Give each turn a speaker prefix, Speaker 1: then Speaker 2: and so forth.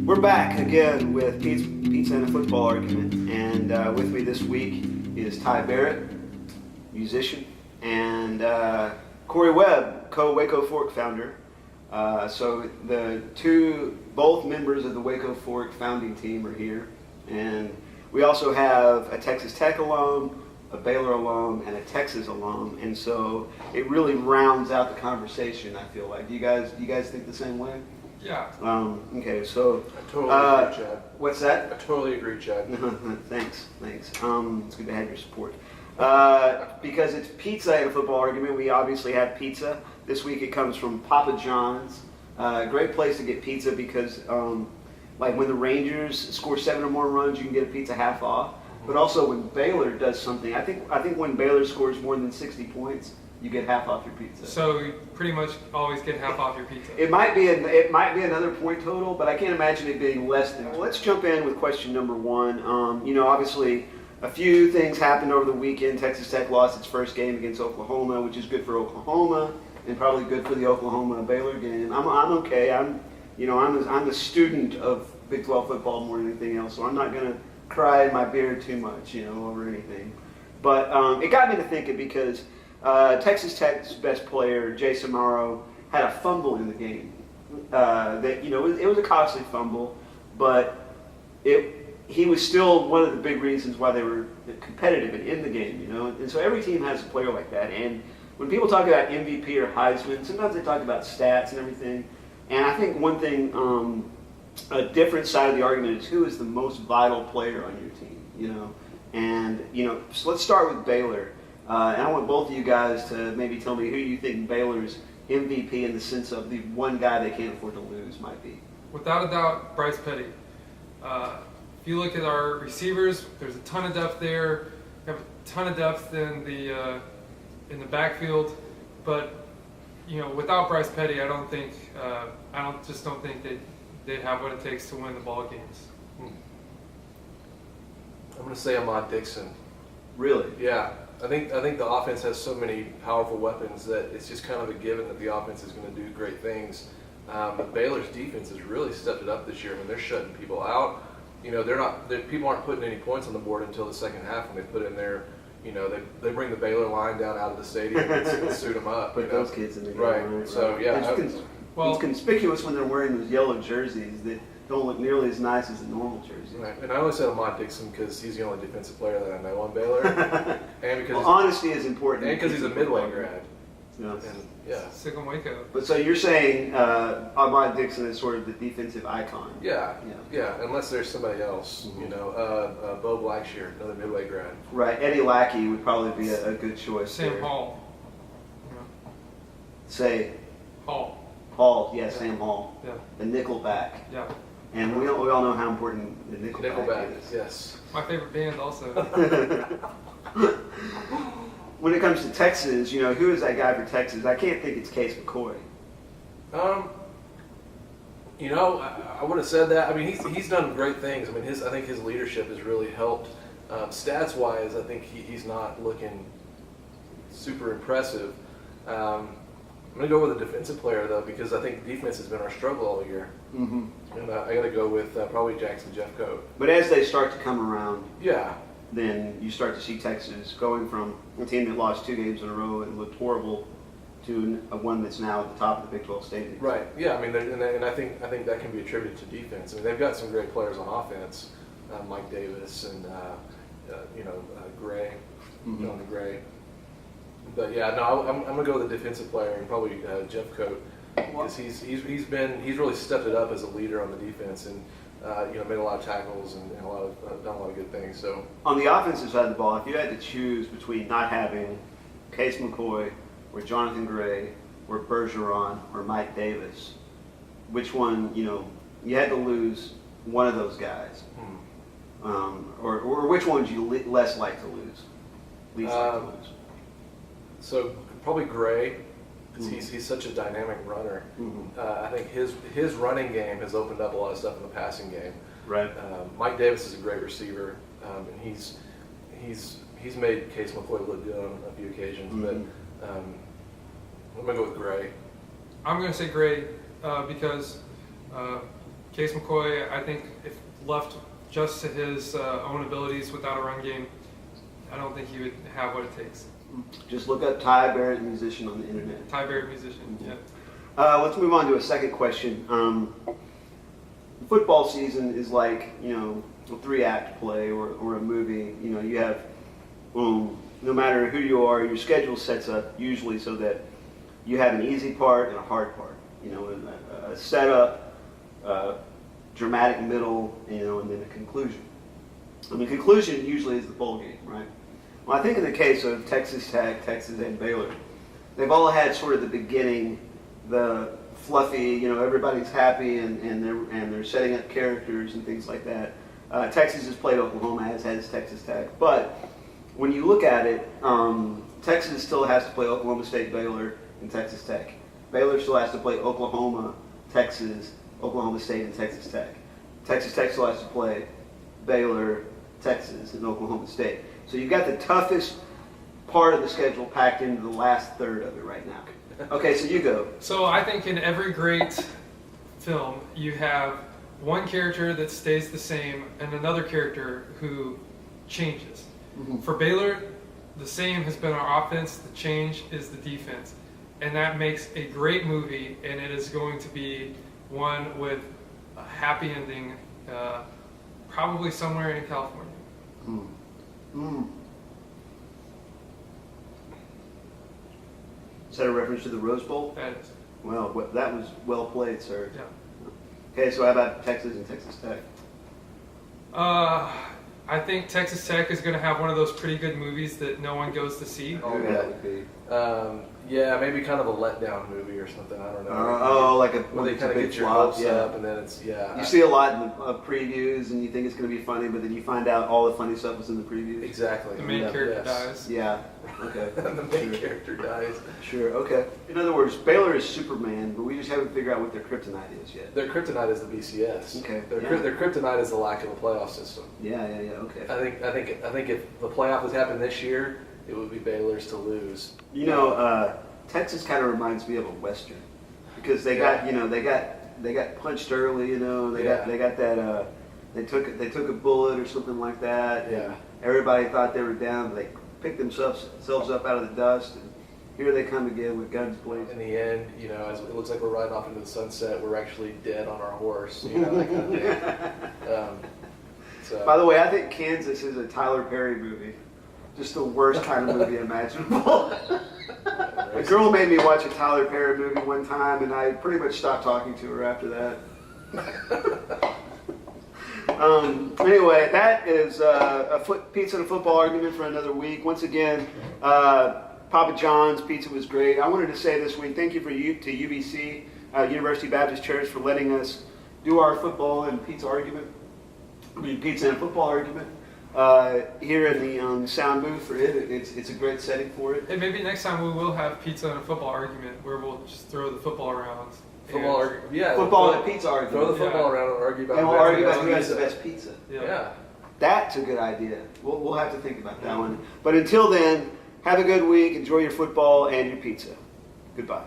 Speaker 1: We're back again with Pizza and a Football Argument, and with me this week is Tye Barrett, musician, and Cory Webb, WacoFork founder. So the both members of the WacoFork founding team are here, and we also have a Texas Tech alum, a Baylor alum, and a Texas alum, and so it really rounds out the conversation. I feel like. Do you guys think the same way?
Speaker 2: Yeah.
Speaker 1: Okay, so
Speaker 3: I totally agree, Chad.
Speaker 1: What's that?
Speaker 3: I totally agree, Chad.
Speaker 1: Thanks. It's good to have your support. Because it's Pizza and a Football Argument, we obviously have pizza. This week it comes from Papa John's. Great place to get pizza because, like when the Rangers score 7 or more runs, you can get a pizza half off. But also when Baylor does something, I think when Baylor scores more than 60 points, you get half off your pizza.
Speaker 2: So you pretty much always get half off your pizza.
Speaker 1: It might be another point total, but I can't imagine it being less than. Well, let's jump in with question number one. Obviously, a few things happened over the weekend. Texas Tech lost its first game against Oklahoma, which is good for Oklahoma and probably good for the Oklahoma-Baylor game. I'm okay. I'm a student of Big 12 football more than anything else, so I'm not gonna cry in my beer too much, over anything. But it got me to thinking because Texas Tech's best player, Jay Samaro, had a fumble in the game. It was a costly fumble, but he was still one of the big reasons why they were competitive and in the game. And so every team has a player like that. And when people talk about MVP or Heisman, sometimes they talk about stats and everything. And I think one thing, a different side of the argument is who is the most vital player on your team. So let's start with Baylor. And I want both of you guys to maybe tell me who you think Baylor's MVP in the sense of the one guy they can't afford to lose might be.
Speaker 2: Without a doubt, Bryce Petty. If you look at our receivers, there's a ton of depth there. We have a ton of depth in the backfield, but without Bryce Petty, I don't think they'd have what it takes to win the ball games.
Speaker 3: I'm going to say Ahmad Dixon.
Speaker 1: Really?
Speaker 3: Yeah. I think the offense has so many powerful weapons that it's just kind of a given that the offense is going to do great things. But Baylor's defense has really stepped it up this year. I mean, they're shutting people out. People aren't putting any points on the board until the second half when they put in their, they bring the Baylor line down out of the stadium and suit them up.
Speaker 1: Put those kids in the game.
Speaker 3: Right. So yeah.
Speaker 1: It's conspicuous when they're wearing those yellow jerseys that don't look nearly as nice as the normal jerseys.
Speaker 3: Right. And I only said Ahmad Dixon because he's the only defensive player that I know on Baylor, and because
Speaker 1: honesty is important.
Speaker 3: And because he's a Midway grad.
Speaker 1: Yes.
Speaker 3: And, yeah.
Speaker 2: Sick on Waco.
Speaker 1: But so you're saying Ahmad Dixon is sort of the defensive icon?
Speaker 3: Yeah. Unless there's somebody else, Bo Blackshear, another Midway grad.
Speaker 1: Right. Eddie Lackey would probably be a good choice.
Speaker 2: Sam
Speaker 1: there.
Speaker 2: Hall.
Speaker 1: Say.
Speaker 2: Hall,
Speaker 1: yeah, Sam Hall.
Speaker 2: Yeah.
Speaker 1: The nickelback.
Speaker 2: Yeah.
Speaker 1: And we all know how important the nickelback is.
Speaker 3: Yes.
Speaker 2: My favorite band also.
Speaker 1: When it comes to Texas, who is that guy for Texas? I can't think it's Case McCoy.
Speaker 3: I would have said that. I mean, he's done great things. I mean, I think his leadership has really helped. Stats wise, I think he's not looking super impressive. I'm going to go with a defensive player, though, because I think defense has been our struggle all year. Mm-hmm. And I got to go with probably Jackson Jeffcoat.
Speaker 1: But as they start to come around,
Speaker 3: yeah,
Speaker 1: then you start to see Texas going from a team that lost 2 games in a row and looked horrible to one that's now at the top of the Big 12 standings.
Speaker 3: Right. Yeah. I mean, and I think that can be attributed to defense. I mean, they've got some great players on offense, Mike Davis and Gray, Jonathan Gray. But yeah, no, I'm gonna go with a defensive player and probably Jeffcoat because he's really stepped it up as a leader on the defense and made a lot of tackles and done a lot of good things. So
Speaker 1: on the offensive side of the ball, if you had to choose between not having Case McCoy or Jonathan Gray or Bergeron or Mike Davis, which one you had to lose one of those guys, or which one would you less like to lose? Least like to lose.
Speaker 3: So probably Gray, because he's such a dynamic runner. Mm-hmm. I think his running game has opened up a lot of stuff in the passing game.
Speaker 1: Right.
Speaker 3: Mike Davis is a great receiver, and he's made Case McCoy look good on a few occasions. Mm-hmm. But I'm gonna go with Gray.
Speaker 2: I'm gonna say Gray because Case McCoy, I think if left just to his own abilities without a run game, I don't think he would have what it takes.
Speaker 1: Just look up Tye Barrett, musician, on the internet.
Speaker 2: Tye Barrett, musician, yeah.
Speaker 1: Let's move on to a second question. Football season is like, a 3-act play or a movie. You have, no matter who you are, your schedule sets up usually so that you have an easy part and a hard part. A setup, dramatic middle, and then a conclusion. And the conclusion usually is the bowl game, right? Well, I think in the case of Texas Tech, Texas, and Baylor, they've all had sort of the beginning, the fluffy, everybody's happy and they're setting up characters and things like that. Texas has played Oklahoma, as has Texas Tech. But when you look at it, Texas still has to play Oklahoma State, Baylor, and Texas Tech. Baylor still has to play Oklahoma, Texas, Oklahoma State, and Texas Tech. Texas Tech still has to play Baylor, Texas, and Oklahoma State. So you've got the toughest part of the schedule packed into the last third of it right now. Okay, so you go.
Speaker 2: So I think in every great film, you have one character that stays the same and another character who changes.
Speaker 1: Mm-hmm.
Speaker 2: For Baylor, the same has been our offense, the change is the defense. And that makes a great movie, and it is going to be one with a happy ending, probably somewhere in California.
Speaker 1: Mm. Mm. Is that a reference to the Rose Bowl?
Speaker 2: That is.
Speaker 1: Well, that was well played, sir.
Speaker 2: Yeah.
Speaker 1: Okay, so how about Texas and Texas Tech?
Speaker 2: I think Texas Tech is going to have one of those pretty good movies that no one goes to see.
Speaker 3: Oh,
Speaker 1: Who
Speaker 3: yeah.
Speaker 1: that would be?
Speaker 3: Yeah, maybe kind of a letdown movie or something. I don't know.
Speaker 1: Like a
Speaker 3: where they
Speaker 1: it's a
Speaker 3: kind of
Speaker 1: big
Speaker 3: get your
Speaker 1: flop,
Speaker 3: hopes
Speaker 1: yeah.
Speaker 3: up, and then it's
Speaker 1: You see a lot in the previews, and you think it's going to be funny, but then you find out all the funny stuff was in the previews.
Speaker 3: exactly
Speaker 2: The main character dies.
Speaker 1: Yeah. Okay.
Speaker 3: the main
Speaker 1: Sure.
Speaker 3: character dies.
Speaker 1: Sure. Okay. In other words, Baylor is Superman, but we just haven't figured out what their kryptonite is yet.
Speaker 3: Their kryptonite is the BCS.
Speaker 1: Okay,
Speaker 3: Their
Speaker 1: yeah.
Speaker 3: their kryptonite is the lack of a playoff system.
Speaker 1: Yeah. Okay.
Speaker 3: I think if the playoff has happened this year, it would be Baylor's to lose.
Speaker 1: Texas kind of reminds me of a Western because they got they got punched early. They got that they took a bullet or something like that.
Speaker 3: Yeah.
Speaker 1: And everybody thought they were down, but they picked themselves up out of the dust, and here they come again with guns blazing.
Speaker 3: In the end, as it looks like we're riding off into the sunset, we're actually dead on our horse. That kind of thing.
Speaker 1: By the way, I think Kansas is a Tyler Perry movie. Just the worst kind of movie imaginable. A girl made me watch a Tyler Perry movie one time, and I pretty much stopped talking to her after that. Anyway, that is pizza and a football argument for another week. Once again, Papa John's pizza was great. I wanted to say this week, thank you to UBC, University Baptist Church, for letting us do our football and pizza argument. Pizza and football argument. Here in the sound booth for it. It's a great setting for it.
Speaker 2: Hey, maybe next time we will have pizza and a football argument where we'll just throw the football around.
Speaker 1: Football and pizza argument.
Speaker 3: Throw the football around and argue about.
Speaker 1: And we'll argue about who has the best pizza.
Speaker 3: Yeah.
Speaker 1: That's a good idea. We'll have to think about that one. But until then, have a good week. Enjoy your football and your pizza. Goodbye.